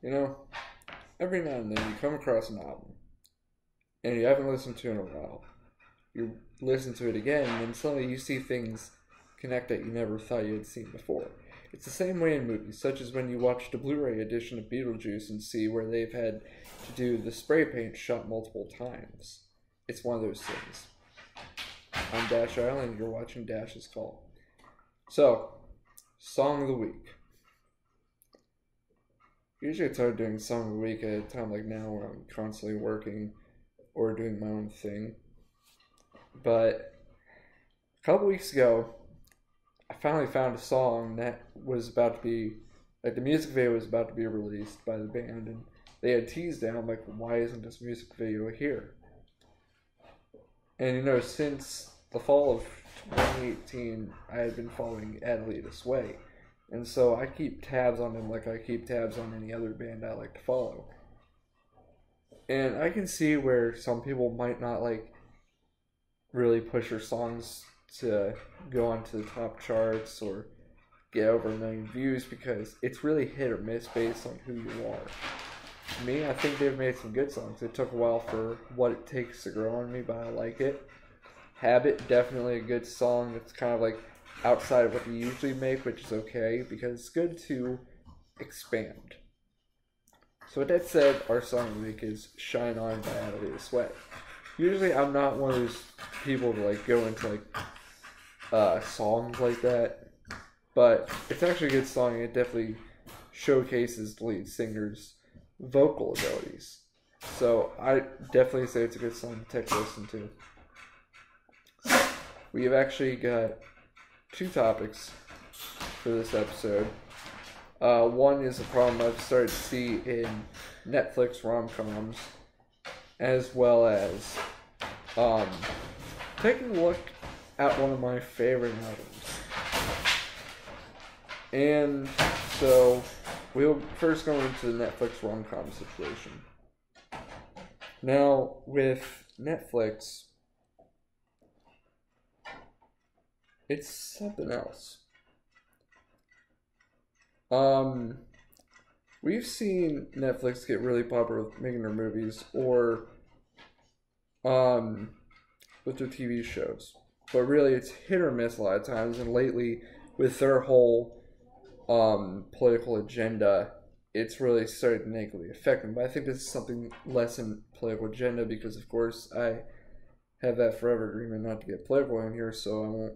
You know, every now and then you come across an album and you haven't listened to it in a while. You listen to it again, and then suddenly you see things connect that you never thought you had seen before. It's the same way in movies, such as when you watch the Blu-ray edition of Beetlejuice and see where they've had to do the spray paint shot multiple times. It's one of those things. On Dash Island, you're watching Dash's Call. So, Song of the Week. Usually I start doing Song of the Week at a time like now where I'm constantly working or doing my own thing. But a couple weeks ago, I finally found a song that was about to be, like the music video was about to be released by the band, and they had teased it. I'm like, why isn't this music video here? And you know, since the fall of 2018, I had been following Adelita's Way. And so I keep tabs on them like I keep tabs on any other band I like to follow. And I can see where some people might not like really push their songs to go onto the top charts or get over 1 million views because it's really hit or miss based on who you are. Me, I think they've made some good songs. It took a while for What It Takes to grow on me, but I like it. Habit, definitely a good song. It's kind of like outside of what they usually make, which is okay because it's good to expand. So with that said, our song of the week is Shine On by Adelita's Way. Usually I'm not one of those people to like go into like songs like that, but it's actually a good song and it definitely showcases the lead singer's vocal abilities. So I definitely say it's a good song to take a listen to. We have actually got 2 topics for this episode. One is a problem I've started to see in Netflix rom-coms, as well as taking a look at one of my favorite albums. And so we'll first go into the Netflix rom-com situation. Now, with Netflix, it's something else. We've seen Netflix get really popular with making their movies or with their TV shows. But really it's hit or miss a lot of times, and lately with their whole political agenda, it's really started to negatively affect them. But I think this is something less than political agenda because of course I have that forever agreement not to get political in here, so I won't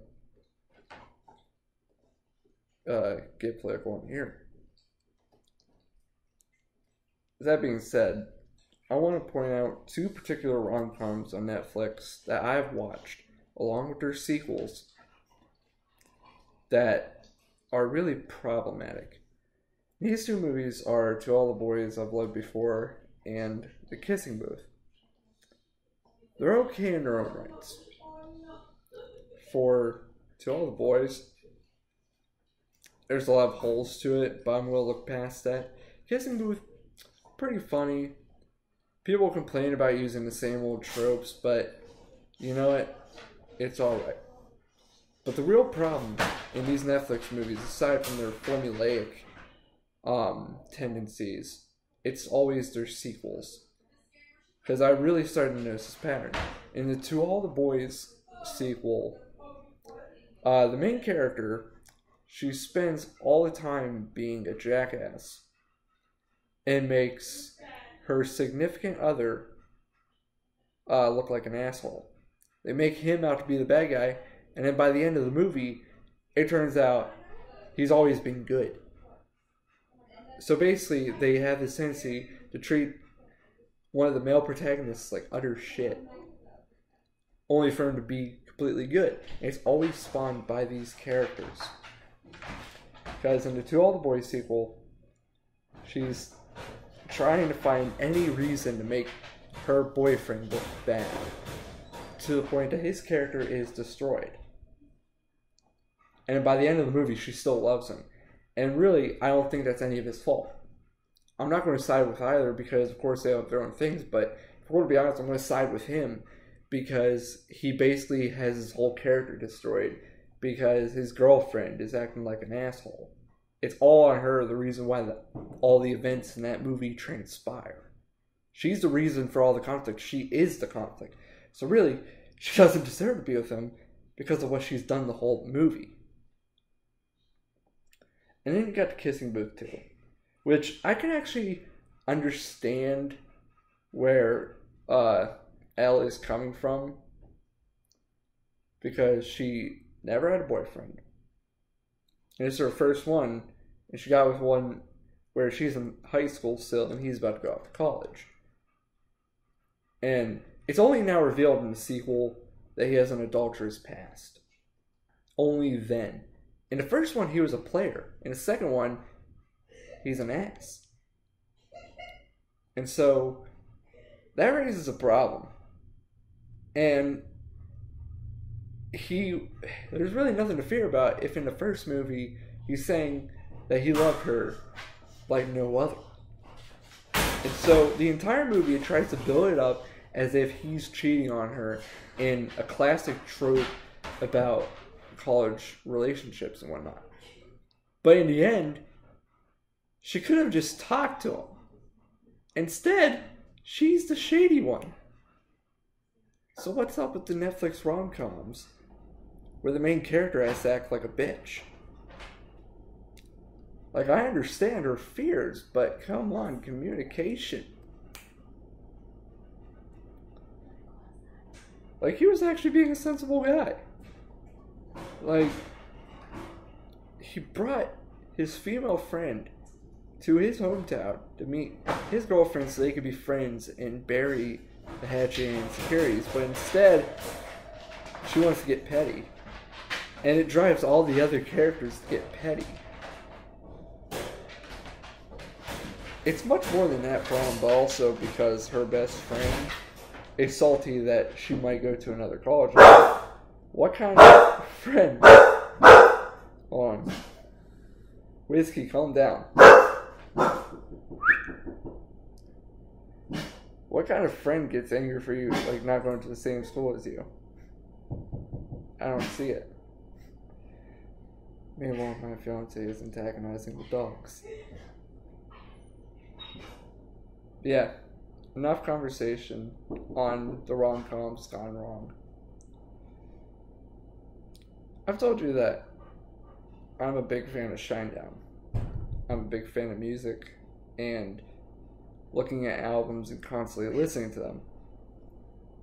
get political in here. That being said, I want to point out 2 particular rom-coms on Netflix that I've watched, along with their sequels, that are really problematic. These 2 movies are To All the Boys I've Loved Before and The Kissing Booth. They're okay in their own rights. For To All the Boys, there's a lot of holes to it, but I'm going to look past that. Kissing Booth, pretty funny. People complain about using the same old tropes, but you know what? It's alright. But the real problem in these Netflix movies, aside from their formulaic tendencies, it's always their sequels. Because I really started to notice this pattern. In the To All the Boys sequel, the main character, she spends all the time being a jackass and makes her significant other look like an asshole. They make him out to be the bad guy, and then by the end of the movie, it turns out he's always been good. So basically, they have this tendency to treat one of the male protagonists like utter shit, only for him to be completely good. And it's always spawned by these characters. Because in the To All the Boys sequel, she's trying to find any reason to make her boyfriend look bad, to the point that his character is destroyed. And by the end of the movie, she still loves him. And really, I don't think that's any of his fault. I'm not going to side with either because, of course, they have their own things. But if we're going to be honest, I'm going to side with him because he basically has his whole character destroyed because his girlfriend is acting like an asshole. It's all on her, the reason why all the events in that movie transpire. She's the reason for all the conflict. She is the conflict. So really, she doesn't deserve to be with him because of what she's done the whole movie. And then you got the kissing booth too, which I can actually understand where Elle is coming from, because she never had a boyfriend. And it's her first one, and she got with one where she's in high school still, and he's about to go off to college. And it's only now revealed in the sequel that he has an adulterous past. Only then. In the first one, he was a player. In the second one, he's an ass. And so, that raises a problem. And there's really nothing to fear about if in the first movie he's saying that he loved her like no other. And so the entire movie, it tries to build it up as if he's cheating on her in a classic trope about college relationships and whatnot. But in the end, she could have just talked to him. Instead, she's the shady one. So what's up with the Netflix rom-coms where the main character has to act like a bitch? Like, I understand her fears, but come on, communication. Like, he was actually being a sensible guy. Like, he brought his female friend to his hometown to meet his girlfriend so they could be friends and bury the hatching insecurities, but instead, she wants to get petty. And it drives all the other characters to get petty. It's much more than that problem, but also because her best friend is salty that she might go to another college. What kind of friend? Hold on. Whiskey, calm down. What kind of friend gets angry for you, like, not going to the same school as you? I don't see it. Meanwhile, my fiance is antagonizing the dogs. Yeah, enough conversation on the rom-coms gone wrong. I've told you that I'm a big fan of Shinedown. I'm a big fan of music and looking at albums and constantly listening to them.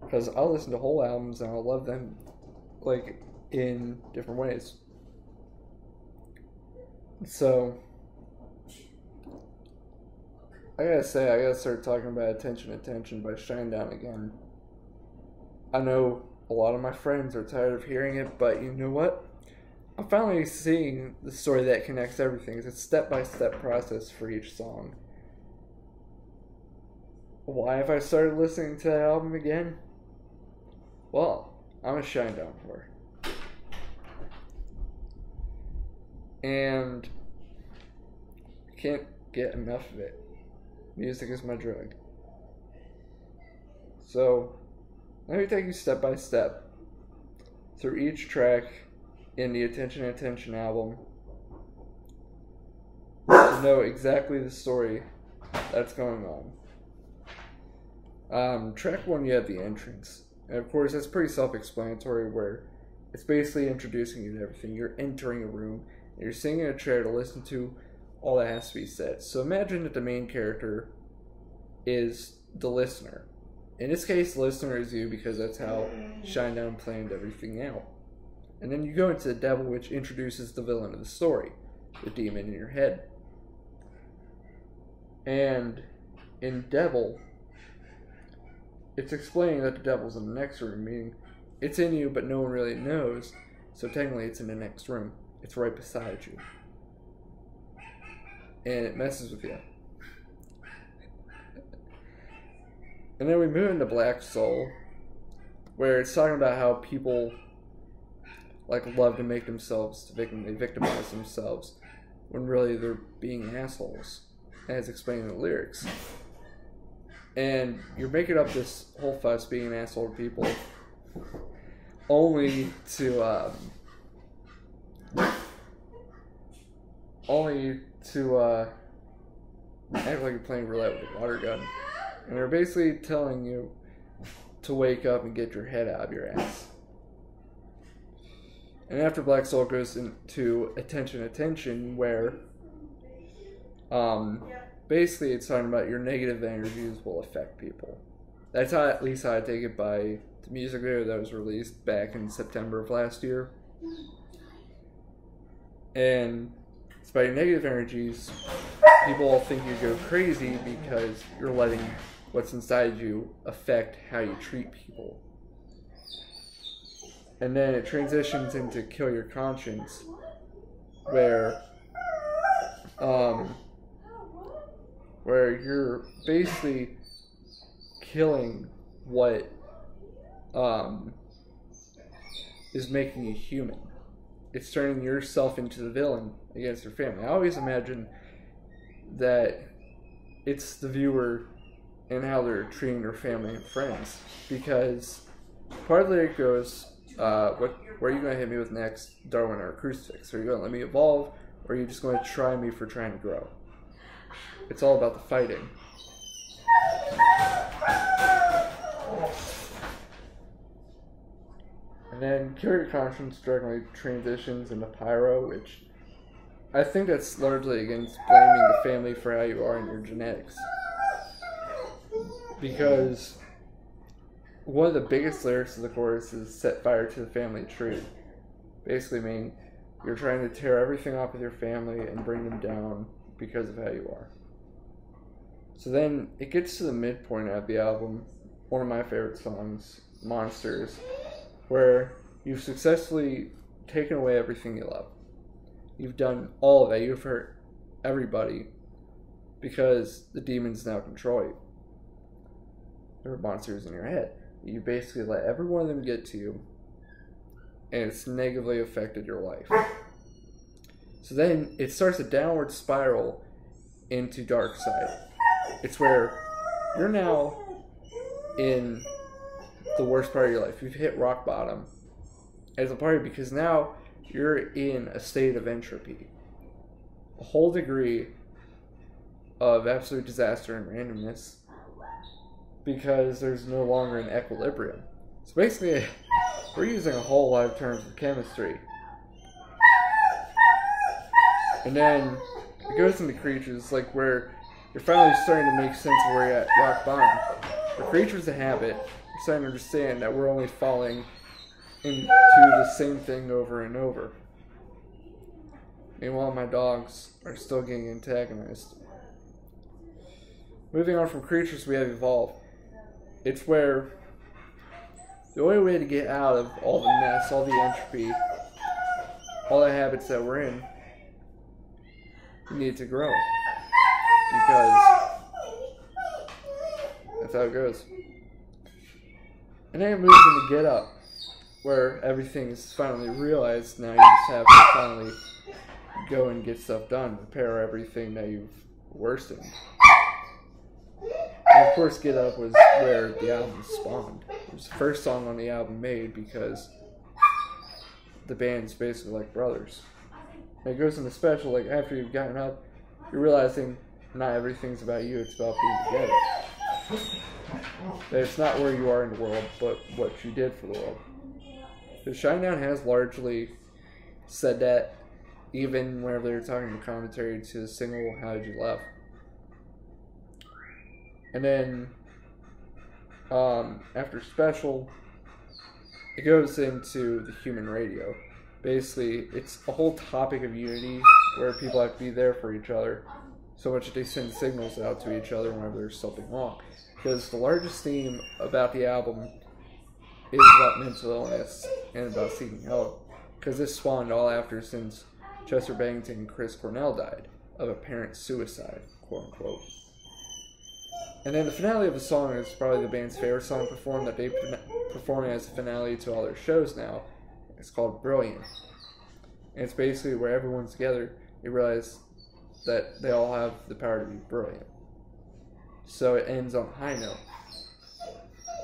Because I'll listen to whole albums and I'll love them, like, in different ways. So, I gotta say, I gotta start talking about Attention by Shinedown again. I know a lot of my friends are tired of hearing it, but you know what? I'm finally seeing the story that connects everything. It's a step-by-step process for each song. Why have I started listening to that album again? Well, I'm a Shinedown whore. And I can't get enough of it. Music is my drug. So, let me take you step by step through each track in the Attention album to know exactly the story that's going on. Track 1, you have the entrance. And of course, that's pretty self-explanatory, where it's basically introducing you to everything. You're entering a room, and you're sitting in a chair to listen to all that has to be said. So imagine that the main character is the listener. In this case, the listener is you, because that's how Shinedown planned everything out. And then you go into the devil, which introduces the villain of the story, the demon in your head. And in devil, it's explaining that the devil's in the next room, meaning it's in you, but no one really knows, so technically it's in the next room. It's right beside you. And it messes with you. And then we move into Black Soul, where it's talking about how people love to make themselves they victimize themselves when really they're being assholes, as explained in the lyrics. And you're making up this whole fuss being an asshole to people only to act like you're playing roulette with a water gun. And they're basically telling you to wake up and get your head out of your ass. And after Black Soul goes into Attention, where basically it's talking about your negative energies will affect people. That's how, at least how I take it by the music video that was released back in September of last year. And it's by your negative energies, people will think you go crazy because you're letting what's inside you affect how you treat people. And then it transitions into Kill Your Conscience, where you're basically killing what is making you human. It's turning yourself into the villain against your family. I always imagine that it's the viewer and how they're treating their family and friends, because part of the lyric goes, where are you going to hit me with next, Darwin or a crucifix? Are you going to let me evolve, or are you just going to try me for trying to grow? It's all about the fighting. And then Kill Your Conscience directly transitions into Pyro, which I think that's largely against blaming the family for how you are in your genetics. Because one of the biggest lyrics of the chorus is set fire to the family tree. Basically meaning you're trying to tear everything off with your family and bring them down because of how you are. So then it gets to the midpoint of the album, one of my favorite songs, Monsters, where you've successfully taken away everything you love. You've done all of it. You've hurt everybody because the demons now control you. There are monsters in your head. You basically let every one of them get to you, and it's negatively affected your life. So then it starts a downward spiral into Dark Side. It's where you're now in the worst part of your life. You've hit rock bottom as a party, because now you're in a state of entropy. A whole degree of absolute disaster and randomness, because there's no longer an equilibrium. So basically, we're using a whole lot of terms of chemistry. And then it goes into Creatures, like where you're finally starting to make sense of where you're at rock bottom. For Creatures of Habit, you're starting to understand that we're only falling into the same thing over and over. Meanwhile, my dogs are still getting antagonized. Moving on from Creatures, we have Evolve. It's where the only way to get out of all the mess, all the entropy, all the habits that we're in, you need to grow. Because that's how it goes. And then it moves into Get Up, where everything is finally realized. Now you just have to finally go and get stuff done, repair everything that you've worsened. And of course, Get Up was where the album spawned. It was the first song on the album made because the band's basically like brothers. And it goes into Special, like after you've gotten up, you're realizing not everything's about you, it's about being together. That it's not where you are in the world, but what you did for the world. Because Shinedown has largely said that, even whenever they were talking in the commentary to the single How Did You Love. And then after Special, it goes into the Human Radio. Basically, it's a whole topic of unity where people have to be there for each other, so much that they send signals out to each other whenever there's something wrong. Because the largest theme about the album is about mental illness and about seeking help. Because this spawned all after since Chester Bennington and Chris Cornell died of apparent suicide, quote unquote. And then the finale of the song is probably the band's favorite song performed, that they perform as a finale to all their shows now. It's called Brilliant. And it's basically where everyone's together, they realize that they all have the power to be brilliant. So it ends on a high note.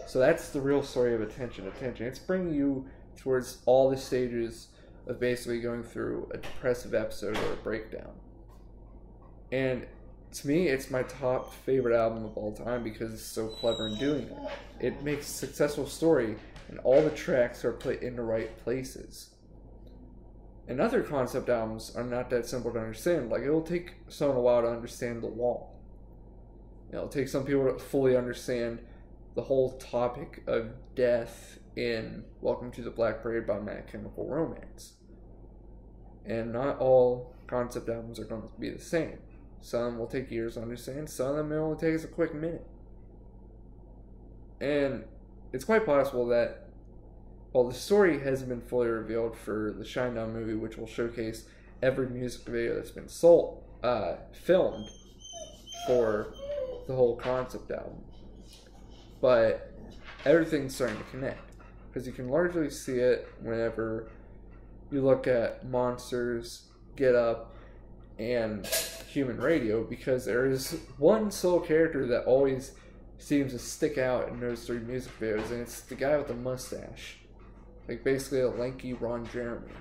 So that's the real story of Attention. It's bringing you towards all the stages of basically going through a depressive episode or a breakdown. And To me, it's my top favorite album of all time because it's so clever in doing it. It makes a successful story, and all the tracks are put in the right places. And other concept albums are not that simple to understand. Like, it will take someone a while to understand The Wall. It'll take some people to fully understand the whole topic of death in Welcome to the Black Parade by My Chemical Romance. And not all concept albums are going to be the same. Some will take years to understand, some of them only take us a quick minute. And it's quite possible that, while the story hasn't been fully revealed for the Shinedown movie, which will showcase every music video that's been filmed for the whole concept album, but everything's starting to connect. Because you can largely see it whenever you look at Monsters, Get Up, and Human Radio, because there is one sole character that always seems to stick out in those three music videos, and it's the guy with the mustache. Like, basically a lanky Ron Jeremy.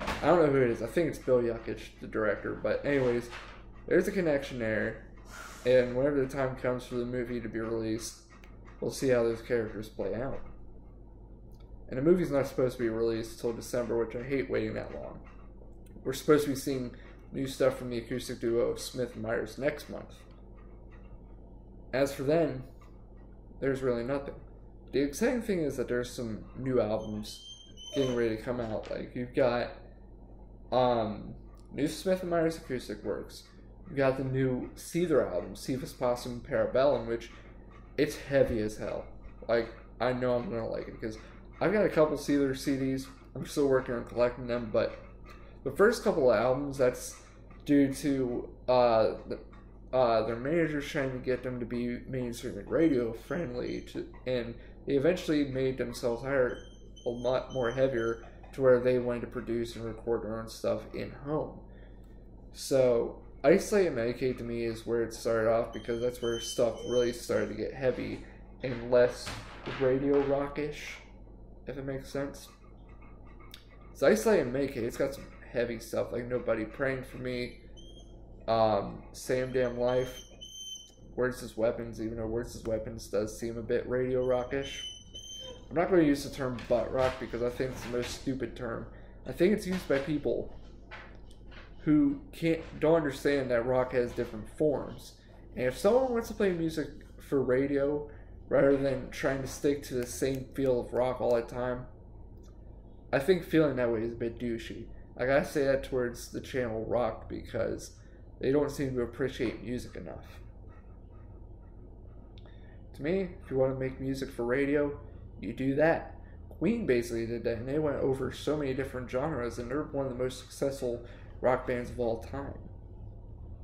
I don't know who it is. I think it's Bill Yukich, the director. But anyways, there's a connection there. And whenever the time comes for the movie to be released, we'll see how those characters play out. And the movie's not supposed to be released until December, which I hate waiting that long. We're supposed to be seeing new stuff from the acoustic duo of Smith and Myers next month. As for then, there's really nothing. The exciting thing is that there's some new albums getting ready to come out. Like, you've got new Smith and Myers acoustic works. You've got the new Seether album, Cephas Possum Parabellum, which it's heavy as hell. Like, I know I'm gonna like it because I've got a couple Seether CDs. I'm still working on collecting them, but the first couple of albums, that's due to their managers trying to get them to be mainstream and radio friendly, and they eventually made themselves hire a lot more heavier to where they wanted to produce and record their own stuff in home. So Isolate and Medicate to me is where it started off, because that's where stuff really started to get heavy and less radio rockish, if it makes sense. So Isolate and Medicate, it's got some heavy stuff like Nobody Praying for Me, Same Damn Life, Words as Weapons, even though Words as Weapons does seem a bit radio rockish. I'm not going to use the term butt rock because I think it's the most stupid term. I think it's used by people who don't understand that rock has different forms. And if someone wants to play music for radio rather than trying to stick to the same feel of rock all the time, I think feeling that way is a bit douchey. I gotta say that towards the channel Rock, because they don't seem to appreciate music enough. To me, if you want to make music for radio, you do that. Queen basically did that, and they went over so many different genres, and they're one of the most successful rock bands of all time.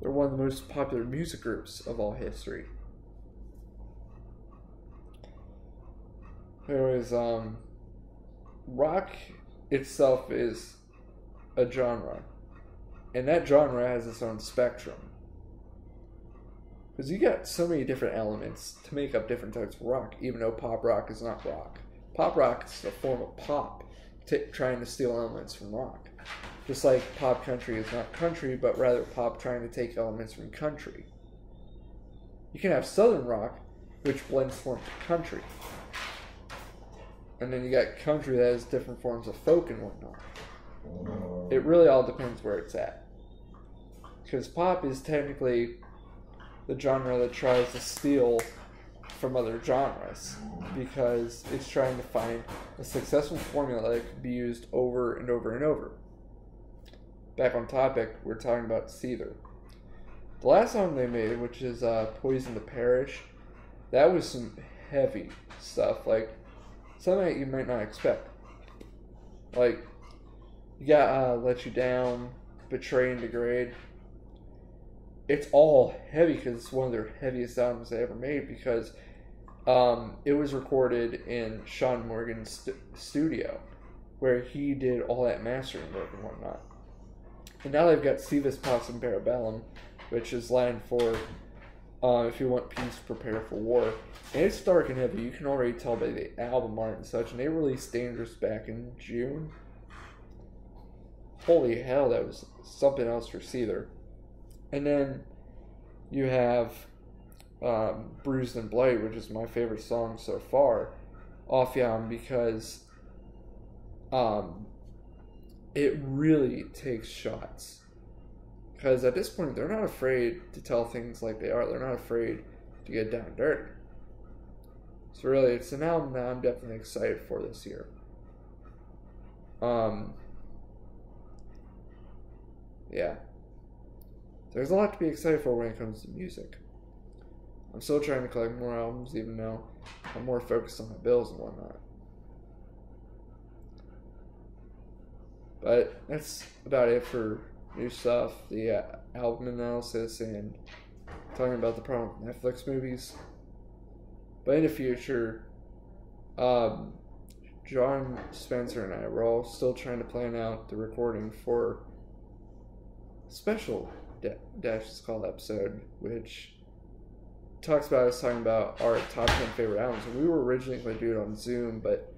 They're one of the most popular music groups of all history. Anyways, rock itself is a genre, and that genre has its own spectrum, because you got so many different elements to make up different types of rock, even though pop rock is not rock. Pop rock is a form of pop trying to steal elements from rock, just like pop country is not country, but rather pop trying to take elements from country. You can have southern rock, which blends forms of country, and then you got country that has different forms of folk and whatnot. It really all depends where it's at. Because pop is technically the genre that tries to steal from other genres, because it's trying to find a successful formula that can be used over and over and over. Back on topic, we're talking about Seether. The last song they made, which is Poison to Perish, that was some heavy stuff, like something that you might not expect. Like, you got Let You Down, Betray and Degrade. It's all heavy because it's one of their heaviest albums they ever made, because it was recorded in Sean Morgan's studio, where he did all that mastering work and whatnot. And now they've got Cephas Possum Parabellum, which is Latin for if you want peace, prepare for war. And it's dark and heavy. You can already tell by the album art and such. And they released Dangerous back in June. Holy hell, that was something else for Seether. And then you have Bruised and Blight, which is my favorite song so far off the album, because it really takes shots. Because at this point, they're not afraid to tell things like they are. They're not afraid to get down and dirty. So really, it's an album that I'm definitely excited for this year. Yeah. There's a lot to be excited for when it comes to music. I'm still trying to collect more albums, even though I'm more focused on my bills and whatnot. But that's about it for new stuff, the album analysis, and talking about the problem with Netflix movies. But in the future, John, Spencer, and I, we're all still trying to plan out the recording for a special Dash's Call episode, which talks about us talking about our top 10 favorite albums. And we were originally going to do it on Zoom, but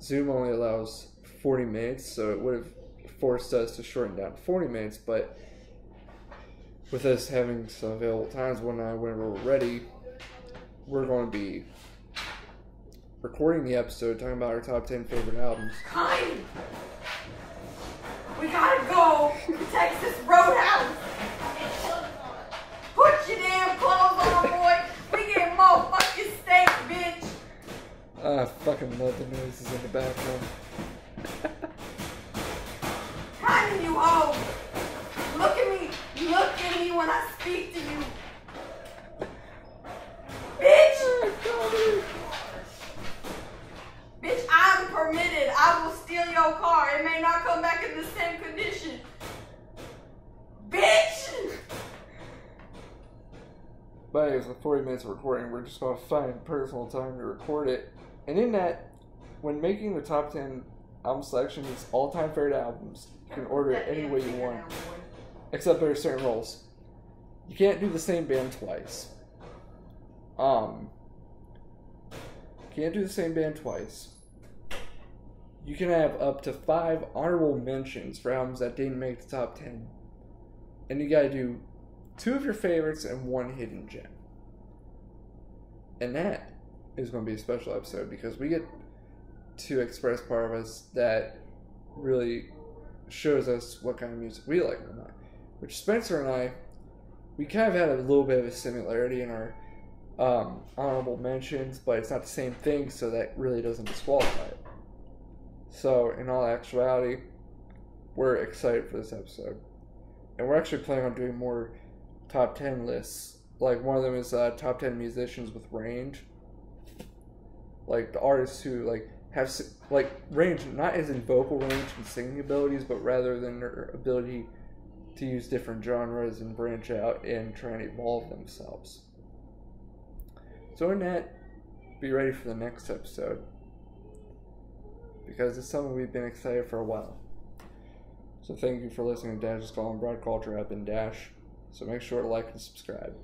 Zoom only allows 40 minutes, so it would have forced us to shorten down to 40 minutes. But with us having some available times one night whenever we're ready, we're going to be recording the episode talking about our top 10 favorite albums. Honey, we gotta go to Texas Roadhouse. Put your damn clothes on, boy. We get motherfucking steak, bitch. I fucking love the noises in the background. Honey, you hoe. Look at me. Look at me when I speak to you. Bitch. Bitch, I'm permitted. I will steal your car. It may not come back in the same condition. Bitch! But anyways, with 40 minutes of recording, we're just going to find personal time to record it. And in that, when making the top 10 album selection, it's all-time favorite albums. You can order it any way you want. Except there are certain rules. You can't do the same band twice. Can't do the same band twice. You can have up to 5 honorable mentions for albums that didn't make the top 10. And you gotta do 2 of your favorites and 1 hidden gem. And that is going to be a special episode because we get to express part of us that really shows us what kind of music we like or not. Which Spencer and I, we kind of had a little bit of a similarity in our honorable mentions, but it's not the same thing, so that really doesn't disqualify it. So, in all actuality, we're excited for this episode. And we're actually planning on doing more top 10 lists. Like, one of them is top 10 musicians with range. Like, the artists who, like, have, like, range, not as in vocal range and singing abilities, but rather than their ability to use different genres and branch out and try and evolve themselves. So in that, be ready for the next episode, because it's something we've been excited for a while. So thank you for listening to Dash's Call and Broad Culture App in Dash. So make sure to like and subscribe.